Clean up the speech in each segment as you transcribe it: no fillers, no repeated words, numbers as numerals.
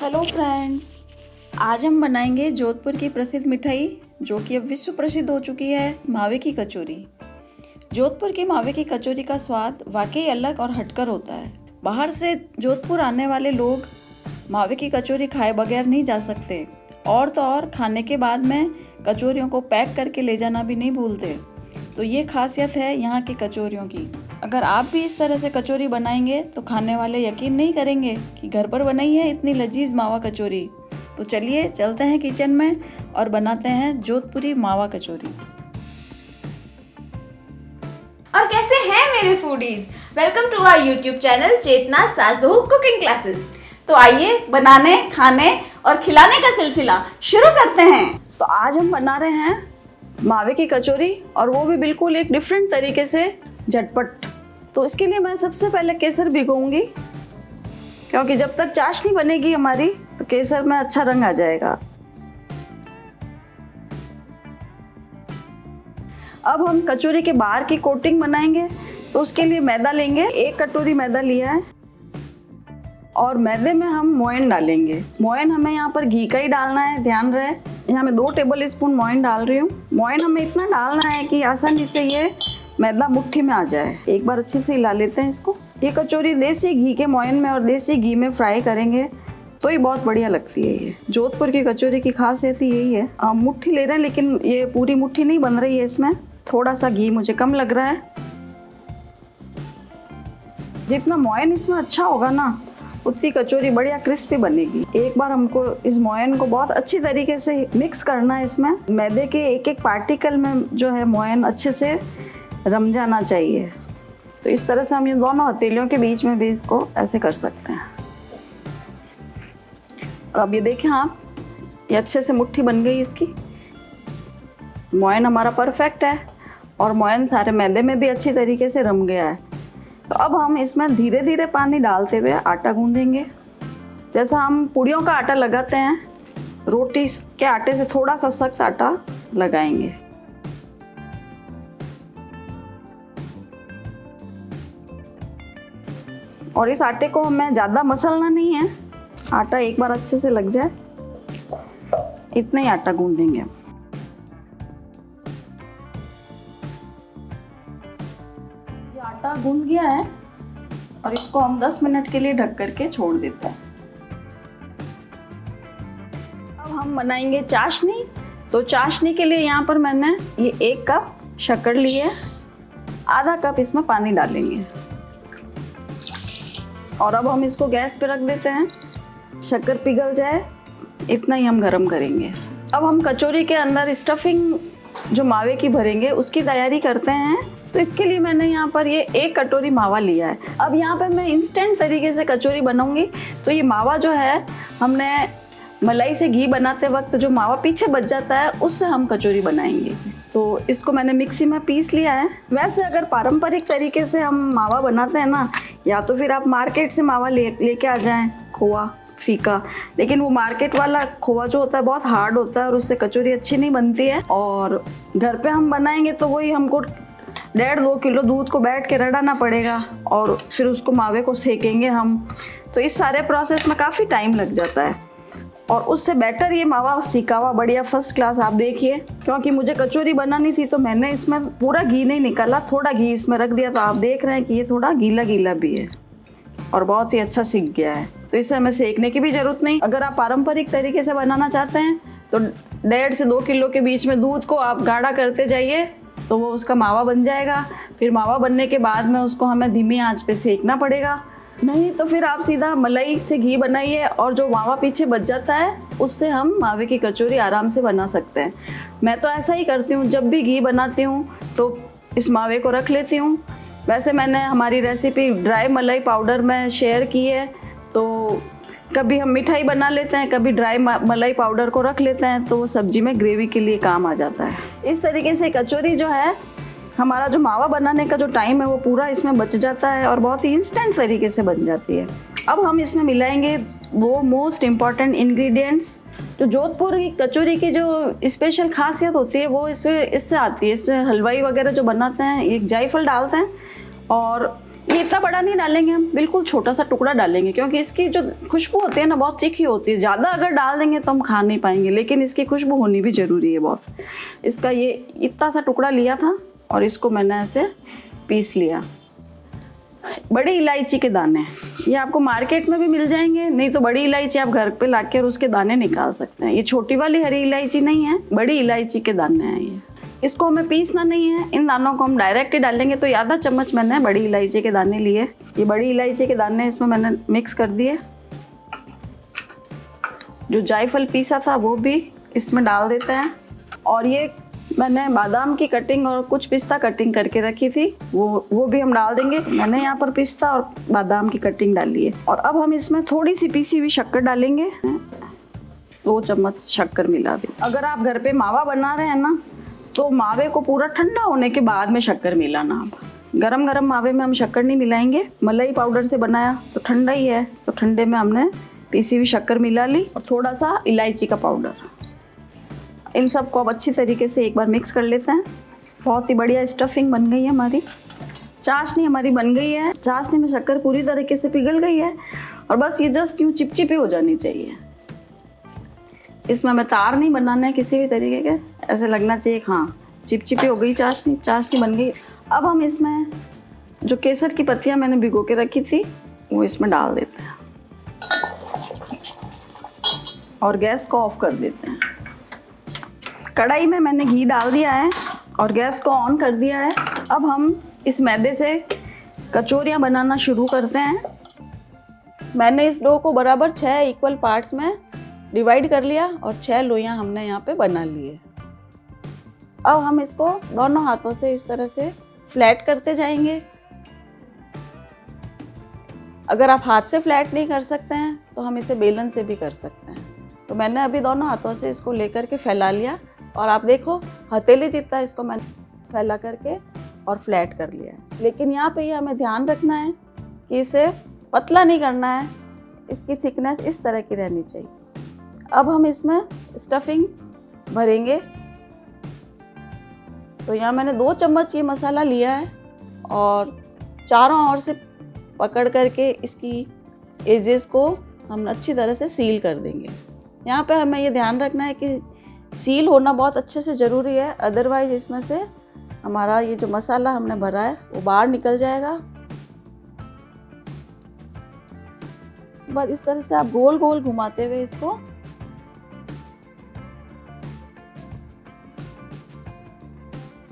Hello friends, आज हम बनाएंगे जोधपुर की प्रसिद्ध मिठाई जो कि अब विश्व प्रसिद्ध हो चुकी है, मावे की कचौरी। जोधपुर की मावे की कचौरी का स्वाद वाकई अलग और हटकर होता है। बाहर से जोधपुर आने वाले लोग मावे की कचौरी खाए बगैर नहीं जा सकते और तो और खाने के बाद में कचौरियों को पैक करके ले जाना भी नहीं भूलते। तो ये खासियत है यहाँ की कचौरियों की। अगर आप भी इस तरह से कचौरी बनाएंगे तो खाने वाले यकीन नहीं करेंगे कि घर पर बनाई है इतनी लजीज मावा कचौरी। तो चलिए चलते हैं किचन में और बनाते हैं जोधपुरी मावा कचौरी। और कैसे हैं मेरे foodies, welcome to our YouTube channel Chetna Saas Bahu cooking classes. तो आइए बनाने, खाने और खिलाने का सिलसिला शुरू करते हैं। तो आज हम बना रहे हैं मावे की कचौरी और वो भी बिल्कुल एक डिफरेंट तरीके से, झटपट। तो इसके लिए मैं सबसे पहले केसर भिगोऊंगी, क्योंकि जब तक चाशनी बनेगी हमारी तो केसर में अच्छा रंग आ जाएगा। अब हम कचौरी के बाहर की कोटिंग बनाएंगे, तो उसके लिए मैदा लेंगे। 1 कटोरी मैदा लिया है और मैदे में हम मोयन डालेंगे। मोयन हमें यहाँ पर घी का ही डालना है, ध्यान रहे। यहाँ मैं 2 टेबल स्पून मोयन डाल रही हूँ। मोयन हमें इतना डालना है कि आसानी से ये मैदा मुट्ठी में आ जाए। एक बार अच्छे से हिला लेते हैं इसको। ये कचौरी देसी घी के मोयन में और देसी घी में फ्राई करेंगे तो ये बहुत बढ़िया लगती है। ये जोधपुर की कचौरी की खासियत ही यही है। मुट्ठी ले रहे हैं, लेकिन ये पूरी मुट्ठी नहीं बन रही है, इसमें थोड़ा सा घी मुझे कम लग रहा है। जितना मोयन इसमें अच्छा होगा ना, उतनी कचौरी बढ़िया क्रिस्पी बनेगी। एक बार हमको इस मोयन को बहुत अच्छी तरीके से मिक्स करना है। इसमें मैदे के एक एक पार्टिकल में जो है मोयन अच्छे से रम जाना चाहिए। तो इस तरह से हम ये दोनों हथेलियों के बीच में भी इसको ऐसे कर सकते हैं। और अब ये देखें आप, ये अच्छे से मुट्ठी बन गई इसकी। मोयन हमारा परफेक्ट है और मोयन सारे मैदे में भी अच्छी तरीके से रम गया है। तो अब हम इसमें धीरे धीरे पानी डालते हुए आटा गूंदेंगे। जैसा हम पूड़ियों का आटा लगाते हैं, रोटी के आटे से थोड़ा सा सख्त आटा लगाएंगे। और इस आटे को हमें ज़्यादा मसलना नहीं है, आटा एक बार अच्छे से लग जाए इतना ही आटा गूंदेंगे। ये आटा गूंद गया है और इसको हम 10 मिनट के लिए ढक करके छोड़ देते हैं। अब हम बनाएंगे चाशनी। तो चाशनी के लिए यहाँ पर मैंने ये 1 कप शक्कर ली है, आधा कप इसमें पानी डालेंगे और अब हम इसको गैस पे रख देते हैं। शक्कर पिघल जाए इतना ही हम गरम करेंगे। अब हम कचौरी के अंदर स्टफिंग जो मावे की भरेंगे उसकी तैयारी करते हैं। तो इसके लिए मैंने यहाँ पर ये 1 कटोरी मावा लिया है। अब यहाँ पर मैं इंस्टेंट तरीके से कचौरी बनाऊंगी। तो ये मावा जो है, हमने मलाई से घी बनाते वक्त जो मावा पीछे बच जाता है उससे हम कचौरी बनाएंगे। तो इसको मैंने मिक्सी में पीस लिया है। वैसे अगर पारंपरिक तरीके से हम मावा बनाते हैं ना, या तो फिर आप मार्केट से मावा लेके आ जाएं, खोआ फीका, लेकिन वो मार्केट वाला खोआ जो होता है बहुत हार्ड होता है और उससे कचौरी अच्छी नहीं बनती है। और घर पे हम बनाएंगे तो वही हमको 1.5-2 किलो दूध को बैठ के रड़ाना पड़ेगा और फिर उसको मावे को सेकेंगे हम। तो इस सारे प्रोसेस में काफ़ी टाइम लग जाता है और उससे बेटर ये मावा सीका हुआ बढ़िया फर्स्ट क्लास आप देखिए। क्योंकि मुझे कचौरी बनानी थी तो मैंने इसमें पूरा घी नहीं निकाला, थोड़ा घी इसमें रख दिया। तो आप देख रहे हैं कि ये थोड़ा गीला गीला भी है और बहुत ही अच्छा सीख गया है। तो इसे हमें सेकने की भी ज़रूरत नहीं। अगर आप पारंपरिक तरीके से बनाना चाहते हैं तो 1.5 से 2 किलो के बीच में दूध को आप गाढ़ा करते जाइए तो वो उसका मावा बन जाएगा। फिर मावा बनने के बाद में उसको हमें धीमी आंच पे सेकना पड़ेगा। नहीं तो फिर आप सीधा मलाई से घी बनाइए और जो मावा पीछे बच जाता है उससे हम मावे की कचौरी आराम से बना सकते हैं। मैं तो ऐसा ही करती हूँ, जब भी घी बनाती हूँ तो इस मावे को रख लेती हूँ। वैसे मैंने हमारी रेसिपी ड्राई मलाई पाउडर में शेयर की है, तो कभी हम मिठाई बना लेते हैं, कभी ड्राई मलाई पाउडर को रख लेते हैं, तो वो सब्जी में ग्रेवी के लिए काम आ जाता है। इस तरीके से कचौरी जो है, हमारा जो मावा बनाने का जो टाइम है वो पूरा इसमें बच जाता है और बहुत ही इंस्टेंट तरीके से बन जाती है। अब हम इसमें मिलाएंगे 2 मोस्ट इम्पॉर्टेंट इंग्रेडिएंट्स। तो जोधपुर की कचौरी की जो स्पेशल खासियत होती है वो इससे आती है। इसमें हलवाई वगैरह जो बनाते हैं, एक जायफल डालते हैं और ये इतना बड़ा नहीं डालेंगे हम, बिल्कुल छोटा सा टुकड़ा डालेंगे, क्योंकि इसकी जो खुशबू होती है ना बहुत तीखी होती है। ज़्यादा अगर डाल देंगे तो हम खा नहीं पाएंगे, लेकिन इसकी खुशबू होनी भी ज़रूरी है बहुत। इसका ये इतना सा टुकड़ा लिया था और इसको मैंने ऐसे पीस लिया। बड़ी इलायची के दाने ये आपको मार्केट में भी मिल जाएंगे, नहीं तो बड़ी इलायची आप घर पे लाके और उसके दाने निकाल सकते हैं। ये छोटी वाली हरी इलायची नहीं है, बड़ी इलायची के दाने हैं ये। इसको हमें पीसना नहीं है, इन दानों को हम डायरेक्ट ही डालेंगे। तो आधा चम्मच मैंने बड़ी इलायची के दाने लिए। ये बड़ी इलायची के दाने इसमें मैंने मिक्स कर दिए। जो जायफल पीसा था वो भी इसमें डाल देते हैं। और ये मैंने बादाम की कटिंग और कुछ पिस्ता कटिंग करके रखी थी, वो भी हम डाल देंगे। मैंने यहाँ पर पिस्ता और बादाम की कटिंग डाली है। और अब हम इसमें थोड़ी सी पीसी हुई शक्कर डालेंगे, 2 चम्मच शक्कर मिला दें। अगर आप घर पे मावा बना रहे हैं ना, तो मावे को पूरा ठंडा होने के बाद में शक्कर मिलाना। आप गरम गरम मावे में हम शक्कर नहीं मिलाएंगे। मलाई पाउडर से बनाया तो ठंडा ही है, तो ठंडे में हमने पीसी हुई शक्कर मिला ली और थोड़ा सा इलायची का पाउडर। इन सबको अब अच्छी तरीके से एक बार मिक्स कर लेते हैं। बहुत ही बढ़िया स्टफिंग बन गई है हमारी। चाशनी हमारी बन गई है। चाशनी में शक्कर पूरी तरीके से पिघल गई है और बस ये जस्ट यूँ चिपचिपी हो जानी चाहिए। इसमें हमें तार नहीं बनाना है किसी भी तरीके के, ऐसे लगना चाहिए हाँ चिपचिपी हो गई चाशनी। चाशनी बन गई। अब हम इसमें जो केसर की पत्तियाँ मैंने भिगो के रखी थी वो इसमें डाल देते हैं और गैस को ऑफ कर देते हैं। कढ़ाई में मैंने घी डाल दिया है और गैस को ऑन कर दिया है। अब हम इस मैदे से कचौरियाँ बनाना शुरू करते हैं। मैंने इस डो को बराबर 6 इक्वल पार्ट्स में डिवाइड कर लिया और 6 लोइयाँ हमने यहाँ पे बना ली है। अब हम इसको दोनों हाथों से इस तरह से फ्लैट करते जाएंगे। अगर आप हाथ से फ्लैट नहीं कर सकते हैं तो हम इसे बेलन से भी कर सकते हैं। तो मैंने अभी दोनों हाथों से इसको लेकर के फैला लिया और आप देखो हथेली जितना इसको मैंने फैला करके और फ्लैट कर लिया है। लेकिन यहाँ पे हमें ध्यान रखना है कि इसे पतला नहीं करना है, इसकी थिकनेस इस तरह की रहनी चाहिए। अब हम इसमें स्टफिंग भरेंगे। तो यहाँ मैंने 2 चम्मच ये मसाला लिया है और चारों ओर से पकड़ करके इसकी एजेस को हम अच्छी तरह से सील कर देंगे। यहाँ पे हमें ये ध्यान रखना है कि सील होना बहुत अच्छे से ज़रूरी है, अदरवाइज इसमें से हमारा ये जो मसाला हमने भरा है वो बाहर निकल जाएगा। बस इस तरह से आप गोल गोल घुमाते हुए इसको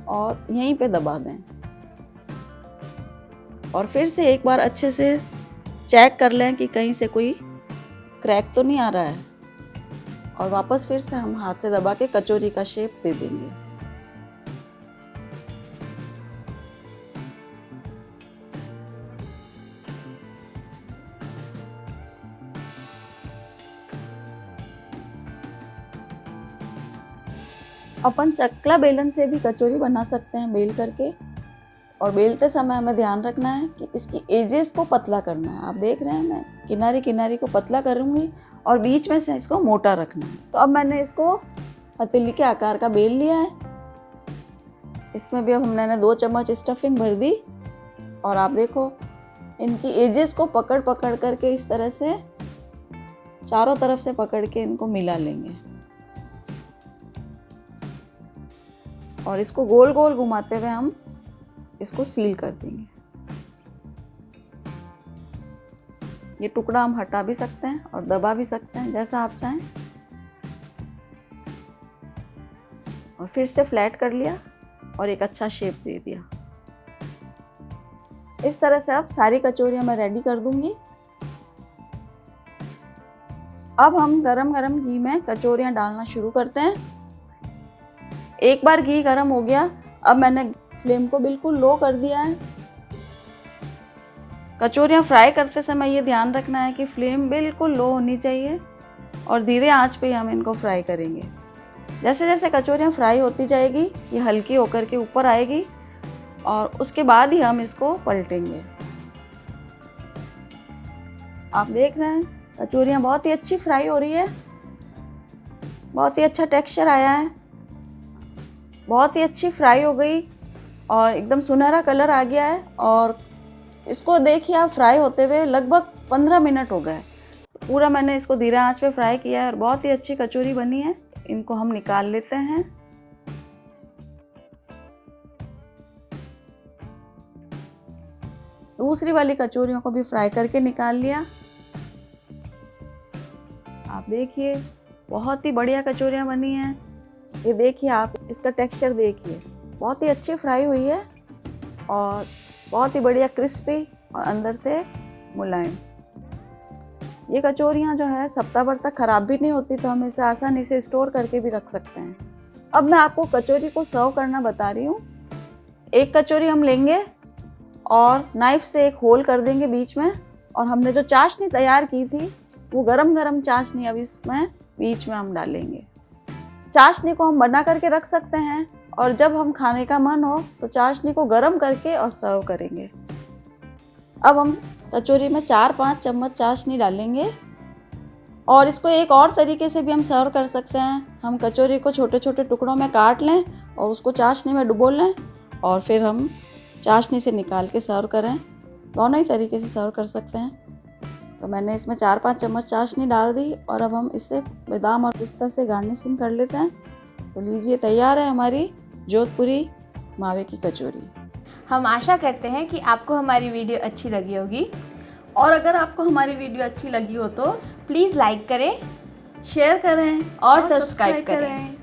और यहीं पे दबा दें और फिर से एक बार अच्छे से चेक कर लें कि कहीं से कोई क्रैक तो नहीं आ रहा है और वापस फिर से हम हाथ से दबा के कचौरी का शेप दे देंगे। अपन चकला बेलन से भी कचौरी बना सकते हैं बेल करके। और बेलते समय हमें ध्यान रखना है कि इसकी एजेस को पतला करना है। आप देख रहे हैं मैं किनारी किनारी को पतला करूँगी और बीच में से इसको मोटा रखना है। तो अब मैंने इसको हथेली के आकार का बेल लिया है। इसमें भी अब हमने 2 चम्मच स्टफिंग भर दी और आप देखो इनकी एजेस को पकड़ पकड़ करके इस तरह से चारों तरफ से पकड़ के इनको मिला लेंगे और इसको गोल गोल घुमाते हुए हम इसको सील कर देंगे। ये टुकड़ा हम हटा भी सकते हैं और दबा भी सकते हैं जैसा आप चाहें। और फिर से फ्लैट कर लिया और एक अच्छा शेप दे दिया। इस तरह से अब सारी कचौरियां मैं रेडी कर दूंगी। अब हम गरम गरम घी में कचौरियां डालना शुरू करते हैं। एक बार घी गरम हो गया, अब मैंने फ्लेम को बिल्कुल लो कर दिया है। कचौरियाँ फ्राई करते समय ये ध्यान रखना है कि फ्लेम बिल्कुल लो होनी चाहिए और धीरे आंच पे हम इनको फ्राई करेंगे। जैसे जैसे कचौरियाँ फ्राई होती जाएगी ये हल्की होकर के ऊपर आएगी और उसके बाद ही हम इसको पलटेंगे। आप देख रहे हैं कचौरियाँ बहुत ही अच्छी फ्राई हो रही है, बहुत ही अच्छा टेक्सचर आया है, बहुत ही अच्छी फ्राई हो गई और एकदम सुनहरा कलर आ गया है और इसको देखिए आप फ्राई होते हुए लगभग 15 मिनट हो गए। पूरा मैंने इसको धीरे आंच पे फ्राई किया है और बहुत ही अच्छी कचौरी बनी है। इनको हम निकाल लेते हैं। दूसरी वाली कचौरियों को भी फ्राई करके निकाल लिया। आप देखिए बहुत ही बढ़िया कचौरियाँ बनी हैं। ये देखिए आप इसका टेक्सचर देखिए, बहुत ही अच्छी फ्राई हुई है और बहुत ही बढ़िया क्रिस्पी और अंदर से मुलायम। ये कचौरियाँ जो है सप्ताह भर तक ख़राब भी नहीं होती, तो हम इसे आसानी से स्टोर करके भी रख सकते हैं। अब मैं आपको कचौरी को सर्व करना बता रही हूँ। एक कचौरी हम लेंगे और नाइफ से एक होल कर देंगे बीच में, और हमने जो चाशनी तैयार की थी वो गरम गरम चाशनी अब इसमें बीच में हम डालेंगे। चाशनी को हम बना करके रख सकते हैं और जब हम खाने का मन हो तो चाशनी को गरम करके और सर्व करेंगे। अब हम कचौरी में 4-5 चम्मच चाशनी डालेंगे और इसको एक और तरीके से भी हम सर्व कर सकते हैं। हम कचौरी को छोटे छोटे टुकड़ों में काट लें और उसको चाशनी में डुबो लें और फिर हम चाशनी से निकाल के सर्व करें। दोनों ही तरीके से सर्व कर सकते हैं। तो मैंने इसमें 4-5 चम्मच चाशनी डाल दी और अब हम इससे बादाम और पिस्ता से गार्निशिंग कर लेते हैं। तो लीजिए तैयार है हमारी जोधपुरी मावे की कचौरी। हम आशा करते हैं कि आपको हमारी वीडियो अच्छी लगी होगी। और अगर आपको हमारी वीडियो अच्छी लगी हो तो प्लीज़ लाइक करें शेयर करें और सब्सक्राइब करें।